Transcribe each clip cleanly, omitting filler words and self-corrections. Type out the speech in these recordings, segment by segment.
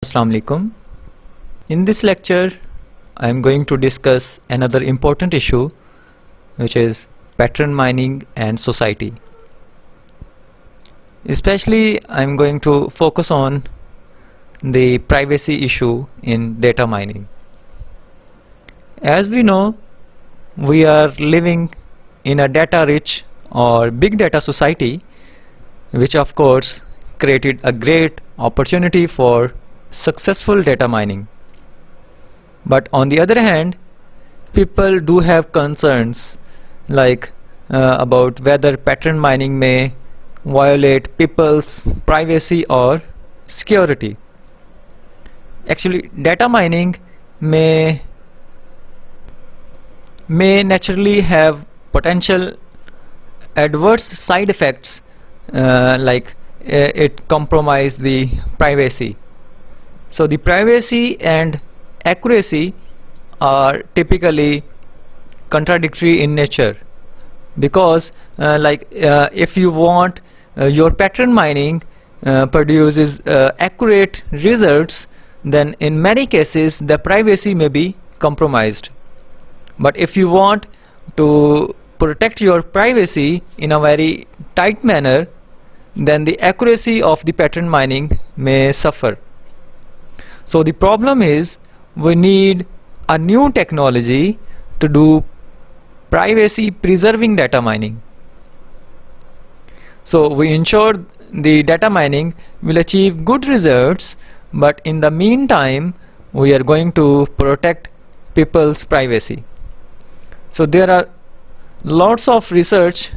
Assalamu alaikum. In this lecture I am going to discuss another important issue, which is pattern mining and society. Especially I am going to focus on the privacy issue in data mining. As we know, we are living in a data rich or big data society, which of course created a great opportunity for successful data mining. But on the other hand, people do have concerns like about whether pattern mining may violate people's privacy or security. Actually, data mining may naturally have potential adverse side effects, like it compromise the privacy. So the privacy and accuracy are typically contradictory in nature, because if you want your pattern mining produces accurate results, then in many cases the privacy may be compromised. But if you want to protect your privacy in a very tight manner, then the accuracy of the pattern mining may suffer. So the problem is we need a new technology to do privacy preserving data mining. So we ensure the data mining will achieve good results, but in the meantime we are going to protect people's privacy. So there are lots of research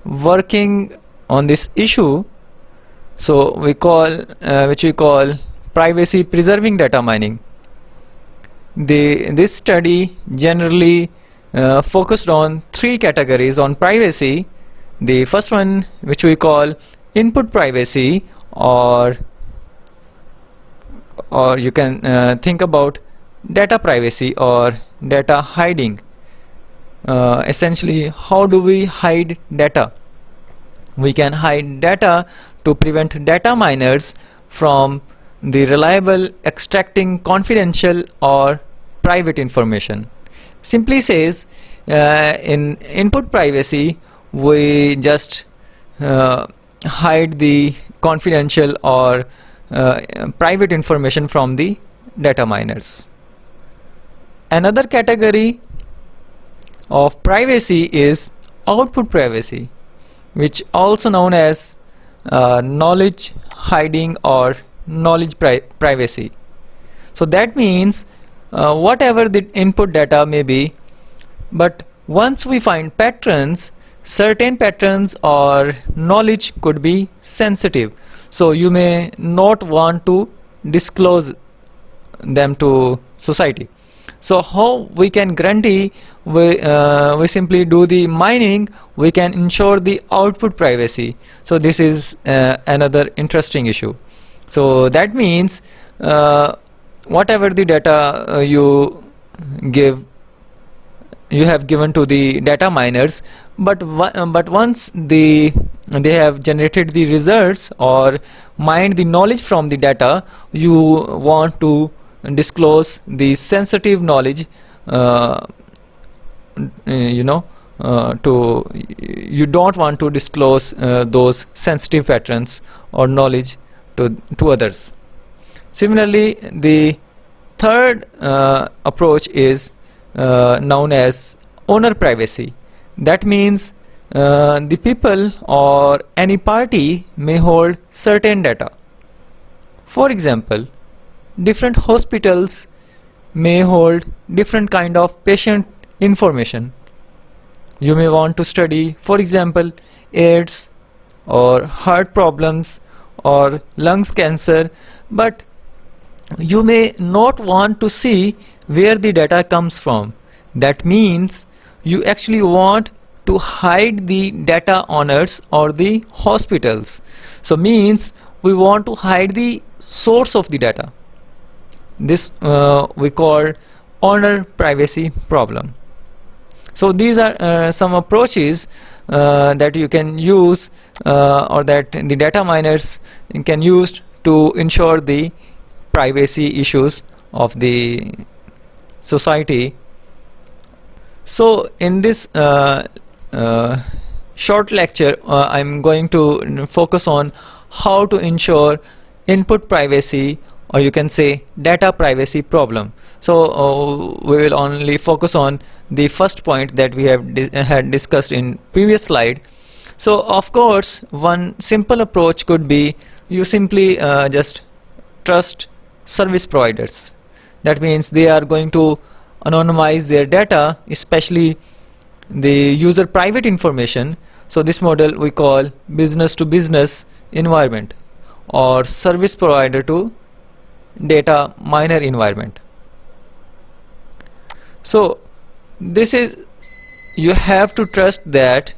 working on this issue, so we call which we call privacy preserving data mining. This study generally focused on three categories on privacy. The first one, which we call input privacy, or you can think about data privacy or data hiding. Essentially, how do we hide data? We can hide data to prevent data miners from the reliable extracting confidential or private information. Simply says, in input privacy we just hide the confidential or private information from the data miners. Another category of privacy is output privacy, which also known as knowledge hiding or knowledge privacy. So that means whatever the input data may be, but once we find patterns, certain patterns or knowledge could be sensitive, so you may not want to disclose them to society. So how we can guarantee? We simply do the mining, we can ensure the output privacy. So this is another interesting issue. So that means whatever the data you have given to the data miners, but once they have generated the results or mined the knowledge from the data, you want to disclose the sensitive knowledge, you don't want to disclose those sensitive patterns or knowledge to others. Similarly, the third approach is known as owner privacy. That means the people or any party may hold certain data. For example, different hospitals may hold different kind of patient information. You may want to study, for example, AIDS or heart problems or lungs cancer, but you may not want to see where the data comes from. That means you actually want to hide the data owners or the hospitals. So means we want to hide the source of the data. This we call owner privacy problem. So these are some approaches that you can use or that the data miners can use to ensure the privacy issues of the society. So in this short lecture, I'm going to focus on how to ensure input privacy, or you can say data privacy problem. So we will only focus on the first point that we have had discussed in previous slide. So of course, one simple approach could be you simply just trust service providers. That means they are going to anonymize their data, especially the user private information. So this model we call business to business environment, or service provider to data miner environment. So this is, you have to trust that,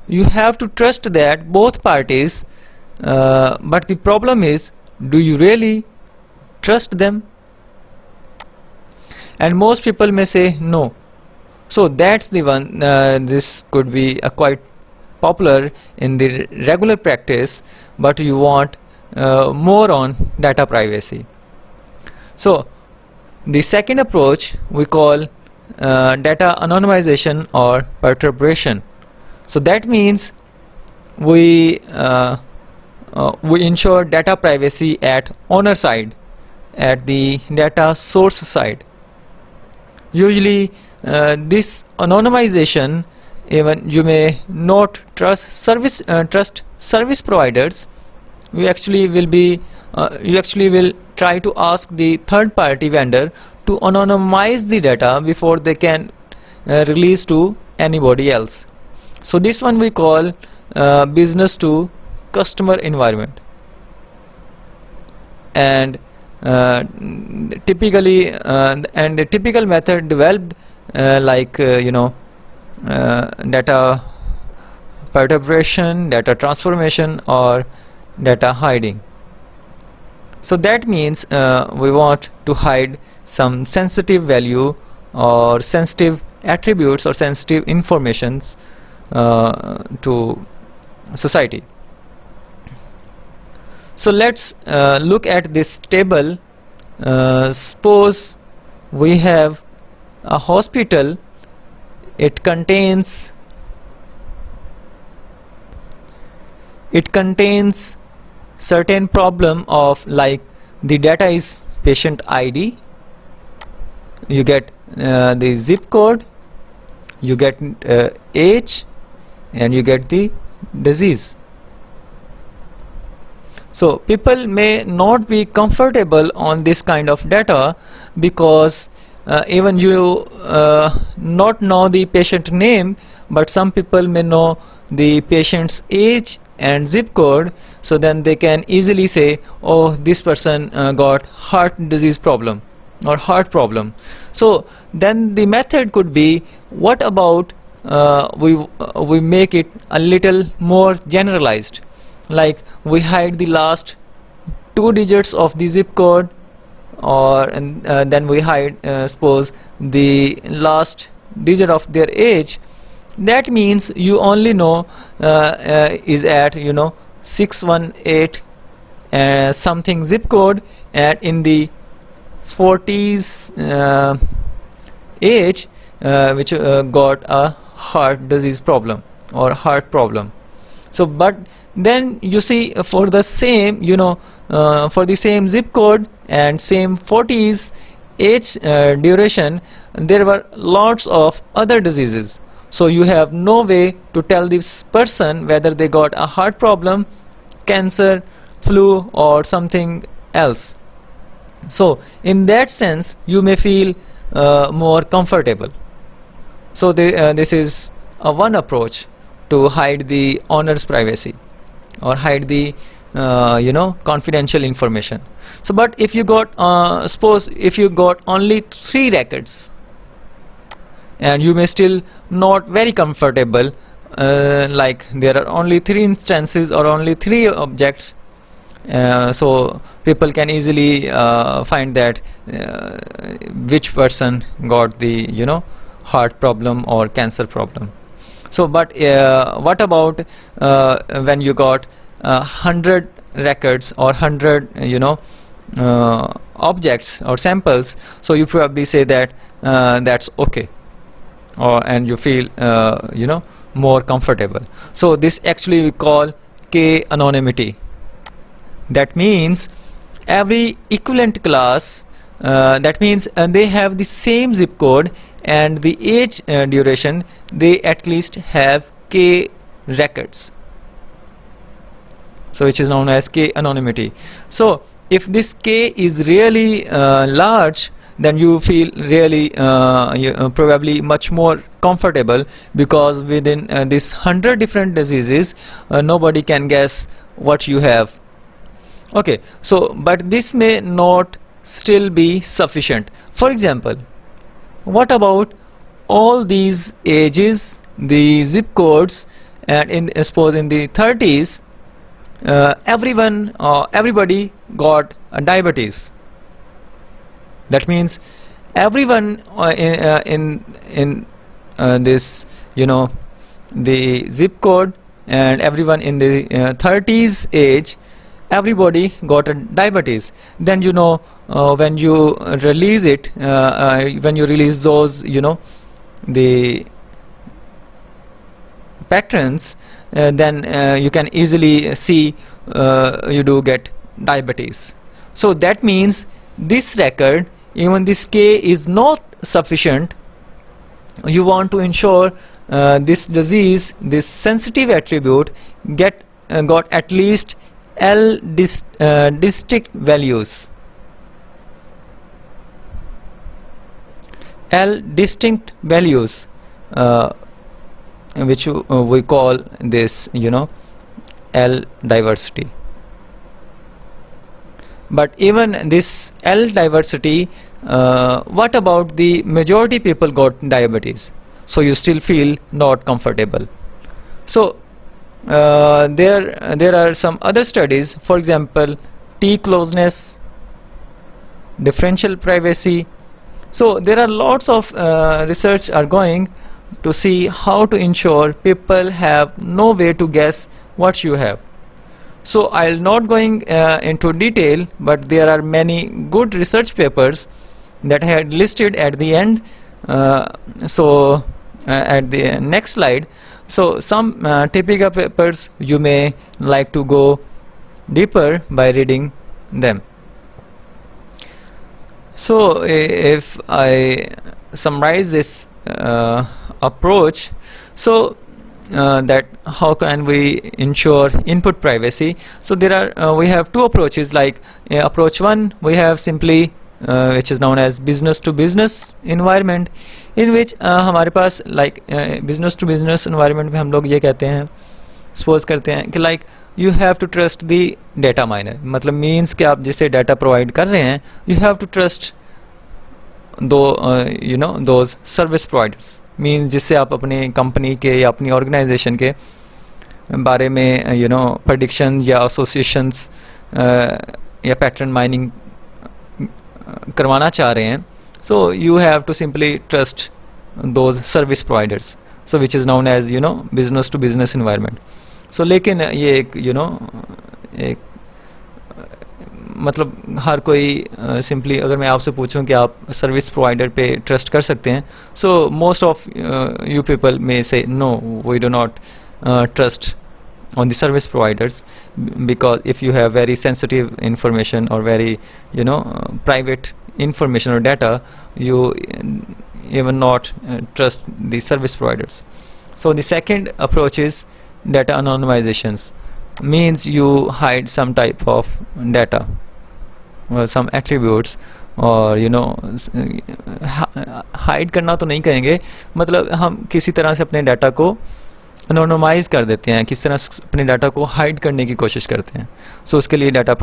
you have to trust that both parties, but the problem is, do you really trust them? And most people may say no. So that's the one, this could be quite popular in the regular practice, but you want more on data privacy. So the second approach we call data anonymization or perturbation. So that means we ensure data privacy at owner side, at the data source side. Usually this anonymization, even you may not trust service providers, you actually will try to ask the third party vendor to anonymize the data before they can release to anybody else. So this one we call business to customer environment. And typically and the typical method developed data perturbation, data transformation, or data hiding. So that means we want to hide some sensitive value or sensitive attributes or sensitive informations to society. So let's look at this table. Suppose we have a hospital. It contains certain problem of, like, the data is patient ID, you get the zip code, you get age, and you get the disease. So people may not be comfortable on this kind of data, because even you not know the patient name, but some people may know the patient's age and zip code. So then they can easily say, oh, this person got heart disease problem or heart problem. So then the method could be, what about we make it a little more generalized, like we hide the last 2 digits of the zip code, or then we hide suppose the last digit of their age. That means you only know is at 618 something zip code, and in the 40s age, which got a heart disease problem or heart problem. So but then you see, for the same for the same zip code and same 40s age duration, there were lots of other diseases. So you have no way to tell this person whether they got a heart problem, cancer, flu, or something else. So in that sense you may feel more comfortable. So this is one approach to hide the owner's privacy or hide the confidential information. So but if you got suppose if you got only 3 records, and you may still not very comfortable, like there are only 3 instances or only 3 objects, so people can easily find that which person got the heart problem or cancer problem. So but what about when you got 100 records or 100 objects or samples, so you probably say that that's okay, or and you feel more comfortable. So this actually we call K anonymity. That means every equivalent class, that means they have the same zip code and the age duration, they at least have K records, so which is known as K anonymity. So if this K is really large, then you feel really probably much more comfortable, because within this 100 different diseases nobody can guess what you have. Okay, so but this may not still be sufficient. For example, what about all these ages, the zip codes, and suppose in the 30s everybody got diabetes. That means everyone in this the zip code, and everyone in the 30s age, everybody got a diabetes. Then when you release it, when you release those the patterns, then you can easily see you do get diabetes. So that means this record, even this K is not sufficient. You want to ensure this disease, this sensitive attribute got at least L distinct values. L distinct values, which we call this L diversity. But even this L diversity, what about the majority people got diabetes? So you still feel not comfortable. So there are some other studies, for example T closeness, differential privacy. So there are lots of research are going to see how to ensure people have no way to guess what you have. So I'll not going into detail, but there are many good research papers that I had listed at the end. So at the next slide, so some typical papers you may like to go deeper by reading them. So if I summarize this approach, so that how can we ensure input privacy? So there are we have two approaches. Like approach one, we have simply which is known as business to business environment, in which हमारे पास like business to business environment में हम लोग ये कहते हैं, suppose करते हैं कि like you have to trust the data miner. मतलब means कि आप जिसे data provide कर रहे हैं, you have to trust those service providers. Means जिससे आप अपने कंपनी के या अपनी ऑर्गेनाइजेशन के बारे में प्रेडिक्शन या एसोसिएशंस या पैटर्न माइनिंग करवाना चाह रहे हैं. So you have to simply trust those service providers, so which is known as business to business environment. So लेकिन ये एक मतलब हर कोई सिंपली अगर मैं आपसे पूछूं कि आप सर्विस प्रोवाइडर पे ट्रस्ट कर सकते हैं, so most of you people may say no, we do not trust on the service providers, because if you have very sensitive information or very private information or data, you even not trust the service providers. So the second approach is data anonymizations, means you hide some type of data or some attributes, और hide करना तो नहीं कहेंगे, मतलब हम किसी तरह से अपने डाटा को एनोनिमाइज कर देते हैं, किस तरह अपने डाटा को हाइड करने की कोशिश करते हैं. सो उसके लिए डाटा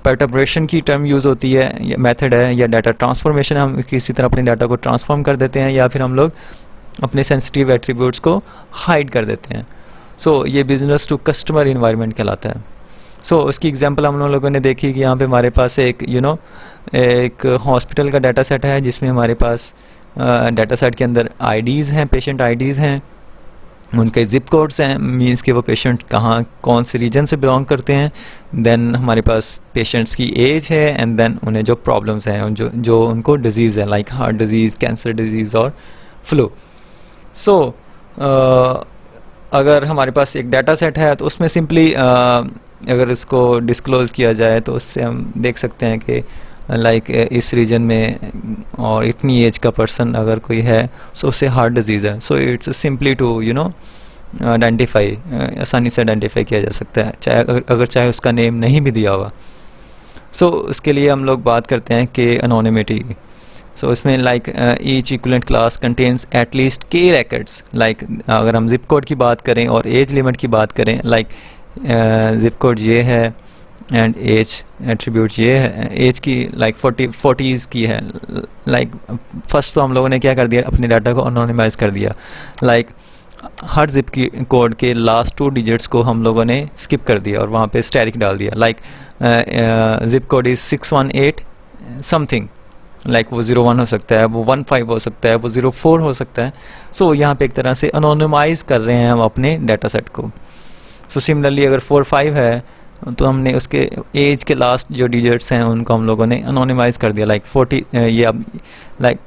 परटर्बेशन की टर्म यूज़ होती है, या मेथड है, या डाटा ट्रांसफॉर्मेशन, हम किसी तरह अपने डाटा को ट्रांसफॉर्म कर देते हैं, या फिर हम लोग अपने सेंसिटिव एट्रीब्यूट्स को हाइड कर देते हैं. सो ये बिजनेस टू कस्टमर इन्वायरमेंट कहलाता है. सो उसकी एग्जांपल हम लोगों ने देखी कि यहाँ पे हमारे पास एक हॉस्पिटल का डाटा सेट है, जिसमें हमारे पास डाटा सेट के अंदर आईडीज़ हैं, पेशेंट आईडीज़ हैं, उनके जिप कोड्स हैं, मींस कि वो पेशेंट कहाँ कौन से रीजन से बिलोंग करते हैं, देन हमारे पास पेशेंट्स की एज है, एंड देन उन्हें जो प्रॉब्लम्स हैं, जो उनको डिजीज़ है, like heart disease, cancer disease और फ्लू. सो अगर हमारे पास एक डाटा सेट है तो उसमें सिंपली अगर इसको डिस्क्लोज़ किया जाए तो उससे हम देख सकते हैं कि लाइक इस रीजन में और इतनी एज का पर्सन अगर कोई है, सो उससे हार्ट डिजीज़ है. So it's simply to identify, आसानी से आइडेंटिफाई किया जा सकता है, चाहे अगर चाहे उसका नेम नहीं भी दिया हुआ. सो उसके लिए हम लोग बात करते हैं कि अनोनिमिटी. सो इसमें like each equivalent class contains at least के रैकेट्स. लाइक अगर हम जिप कोड की बात करें और एज लिमिट की बात करें, लाइक जिप कोड ये है एंड एज एट्रीब्यूट ये है, एज की लाइक 40s की है. लाइक फर्स्ट तो हम लोगों ने क्या कर दिया, अपने डाटा को अनोनिमाइज कर दिया. लाइक हर जिप की कोड के लास्ट 2 डिजिट्स को हम लोगों ने स्किप कर दिया और वहाँ पे स्टैटिक डाल दिया. Like zip code is 618 something, like वो 01 हो सकता है, वो 15 हो सकता है, वो 04 हो सकता है. सो यहाँ पे एक तरह से अनोनिमाइज कर रहे हैं हम अपने डाटा सेट को. सो सिमिलरली अगर 45 है तो हमने उसके एज के लास्ट जो डिजिट्स हैं उनको हम लोगों ने अनोनिमाइज कर दिया. लाइक 40 ये अब like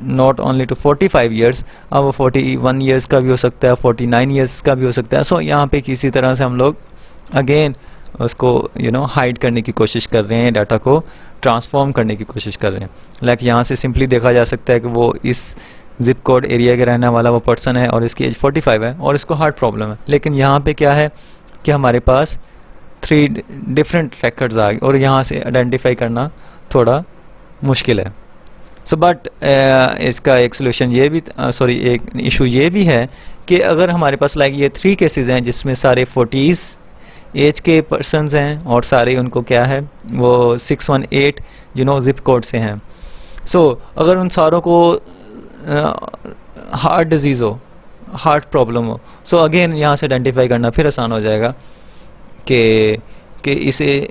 not only to 45 years, अब वो 41 ईयर्स का भी हो सकता है, 49 ईयर्स का भी हो सकता है. सो यहाँ पे किसी तरह से हम लोग अगेन उसको हाइड करने की कोशिश कर रहे हैं, डाटा को ट्रांसफॉर्म करने की कोशिश कर रहे हैं. लाइक यहाँ से सिंपली देखा जा सकता है कि वो इस जिप कोड एरिया के रहने वाला वो पर्सन है और इसकी एज 45 है और इसको हार्ट प्रॉब्लम है. लेकिन यहाँ पे क्या है कि हमारे पास 3 डिफरेंट रिकॉर्ड्स आ गए और यहाँ से आइडेंटिफाई करना थोड़ा मुश्किल है. सो बट इसका एक सोल्यूशन ये भी एक इशू ये भी है कि अगर हमारे पास लाइक ये 3 केसेस हैं जिसमें सारे 40s एज के पर्सन्स हैं और सारे उनको क्या है वो 618 जिप कोड से हैं. सो अगर उन सारों को हार्ट डिजीज़ हो, हार्ट प्रॉब्लम हो, सो अगेन यहाँ से आइडेंटिफाई करना फिर आसान हो जाएगा कि इसे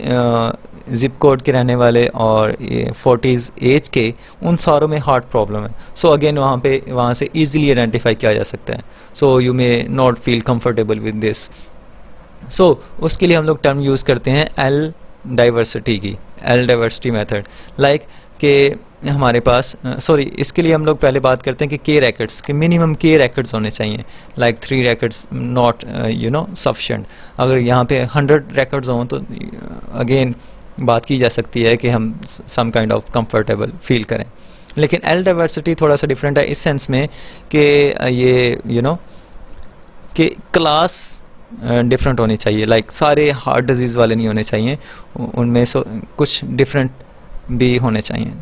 जिप कोड के रहने वाले और 40s एज के उन सारों में हार्ट प्रॉब्लम है. सो अगेन वहाँ से इजीली आइडेंटिफाई किया जा सकता है. So you may not feel comfortable with this. So उसके लिए हम लोग टर्म यूज़ करते हैं एल डाइवर्सिटी की, एल डाइवर्सिटी मेथड. लाइक कि हमारे पास इसके लिए हम लोग पहले बात करते हैं कि के रैकेट्स के मिनिमम के रैकेट्स होने चाहिए. Like 3 rackets not sufficient. अगर यहाँ पे 100 रैकेट्स हों तो अगेन बात की जा सकती है कि हम some kind of comfortable feel करें. लेकिन एल डाइवर्सिटी थोड़ा सा डिफरेंट है इस सेंस में कि ये कि क्लास डिफरेंट होनी चाहिए. लाइक सारे हार्ट डिजीज़ वाले नहीं होने चाहिए, उनमें कुछ डिफरेंट भी होने चाहिए.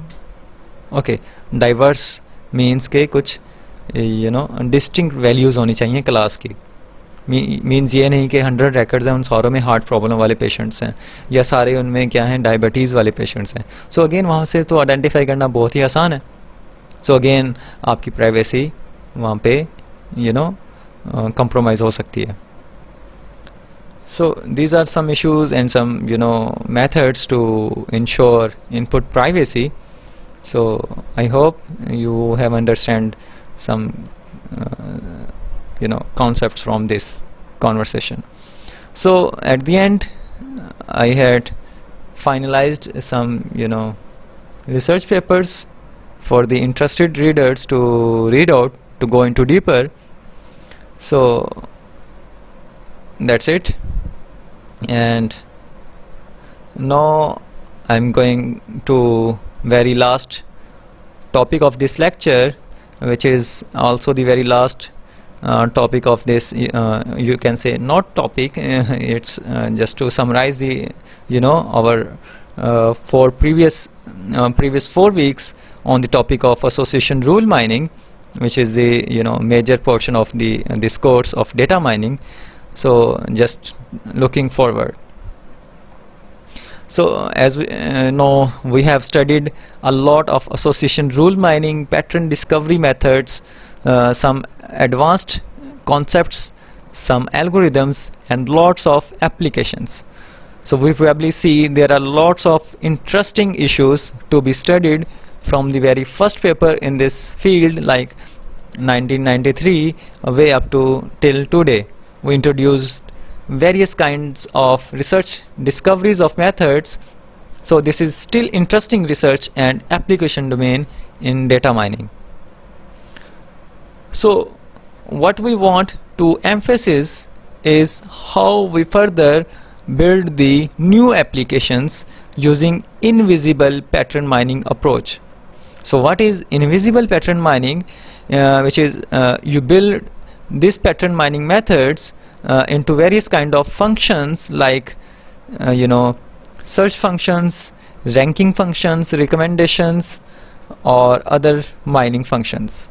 ओके, डाइवर्स मीन्स के कुछ डिस्टिंक्ट वैल्यूज़ होनी चाहिए क्लास की. मीन्स ये नहीं कि 100 रैकेट्स हैं उन सारों में हार्ट प्रॉब्लम वाले पेशेंट्स हैं या सारे उनमें क्या हैं डायबिटीज़ वाले पेशेंट्स हैं. सो अगेन वहाँ से तो आइडेंटिफाई करना बहुत ही आसान है. सो अगेन आपकी प्राइवेसी वहाँ पे कंप्रोमाइज़ हो सकती है. So these are some issues and some methods to ensure input privacy. So I hope you have understand some concepts from this conversation. So at the end I had finalized some research papers for the interested readers to read out to go into deeper. So that's it. And now I'm going to very last topic of this lecture, which is also the very last topic of this you can say not topic, it's just to summarize the our for previous 4 weeks on the topic of association rule mining, which is the major portion of this course of data mining. So just looking forward. So as we know, we have studied a lot of association rule mining, pattern discovery methods, some advanced concepts, some algorithms, and lots of applications. So we probably see there are lots of interesting issues to be studied from the very first paper in this field, like 1993 way up to till today. We introduced various kinds of research discoveries of methods. So this is still interesting research and application domain in data mining. So what we want to emphasize is how we further build the new applications using invisible pattern mining approach. So what is invisible pattern mining? Which is you build these pattern mining methods into various kind of functions like search functions, ranking functions, recommendations, or other mining functions.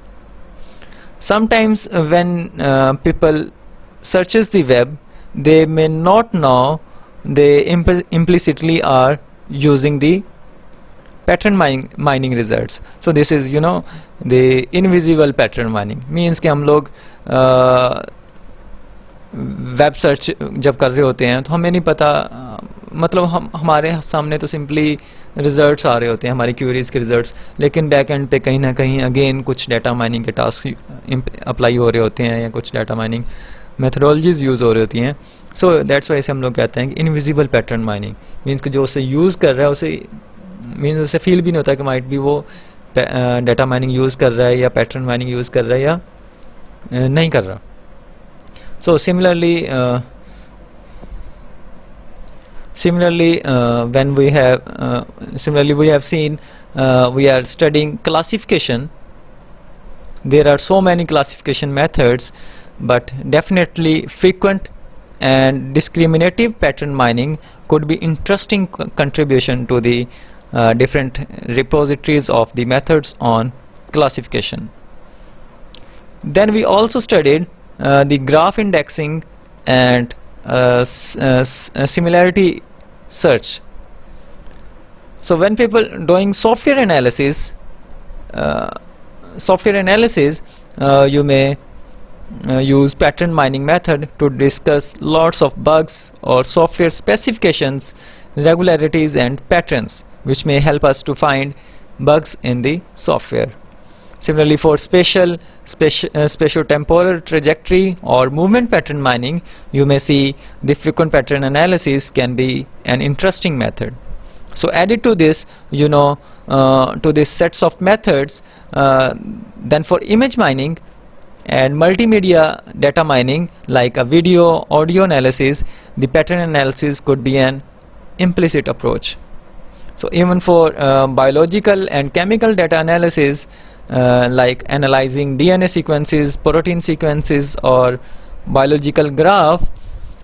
Sometimes when people searches the web, they may not know they implicitly are using the pattern mining results. So this is the invisible pattern mining means कि हम लोग web search जब कर रहे होते हैं तो हमें नहीं पता, मतलब हमारे सामने तो सिंपली रिजल्ट्स आ रहे होते हैं, हमारी क्वेरीज के रिजल्ट्स, लेकिन बैक एंड पे कहीं ना कहीं अगेन कुछ डाटा माइनिंग के टास्क अप्लाई हो रहे होते हैं या कुछ डाटा माइनिंग मेथडोलॉजीज यूज़ हो रही होती हैं. सो दैट्स वाई से हम लोग कहते हैं कि इनविजिबल पैटर्न माइनिंग मीन्स कि जो उसे यूज़ कर रहा है उसे मीन्स उसे फील भी नहीं होता कि माइट भी वो डाटा माइनिंग यूज़ कर रहा है या पैटर्न माइनिंग यूज़ कर रहा है या नहीं कर रहा. So similarly, when we have seen we are studying classification. There are so many classification methods, but definitely frequent and discriminative pattern mining could be interesting contribution to the different repositories of the methods on classification. Then we also studied the graph indexing and similarity search. So when people doing software analysis, you may use pattern mining method to discuss lots of bugs or software specifications, regularities and patterns, which may help us to find bugs in the software. Similarly, for spatio-temporal trajectory or movement pattern mining, you may see the frequent pattern analysis can be an interesting method. So added to this, to these sets of methods, then for image mining and multimedia data mining like a video, audio analysis, the pattern analysis could be an implicit approach. So even for biological and chemical data analysis, like analyzing DNA sequences, protein sequences or biological graph,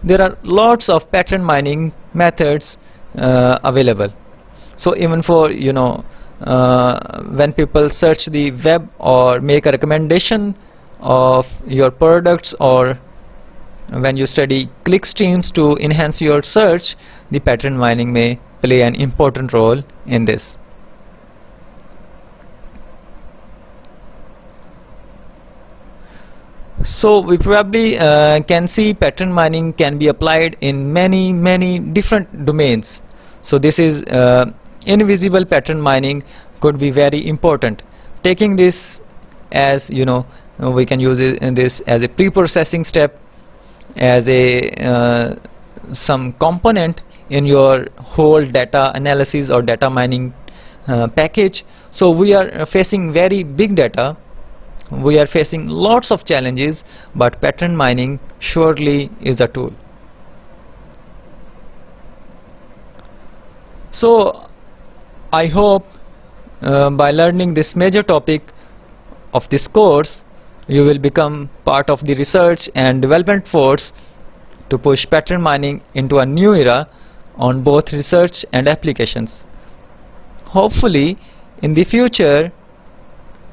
there are lots of pattern mining methods available. So even for when people search the web or make a recommendation of your products, or when you study click streams to enhance your search, the pattern mining may play an important role in this. So we probably can see pattern mining can be applied in many different domains. So this is invisible pattern mining could be very important. Taking this as we can use this as a pre-processing step, as a some component in your whole data analysis or data mining package. So we are facing very big data. We are facing lots of challenges, but pattern mining surely is a tool. So I hope by learning this major topic of this course, you will become part of the research and development force to push pattern mining into a new era on both research and applications. Hopefully in the future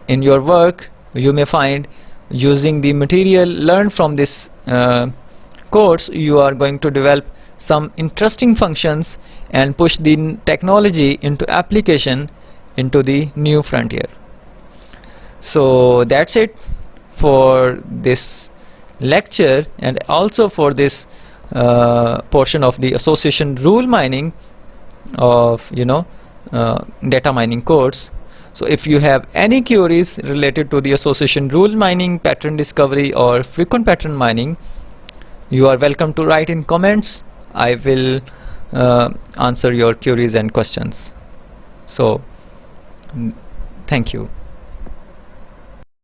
in your work you may find, using the material learned from this course, you are going to develop some interesting functions and push the technology into application into the new frontier. So that's it for this lecture and also for this portion of the association rule mining of data mining course. So if you have any queries related to the association rule mining, pattern discovery or frequent pattern mining, you are welcome to write in comments. I will answer your queries and questions. So thank you.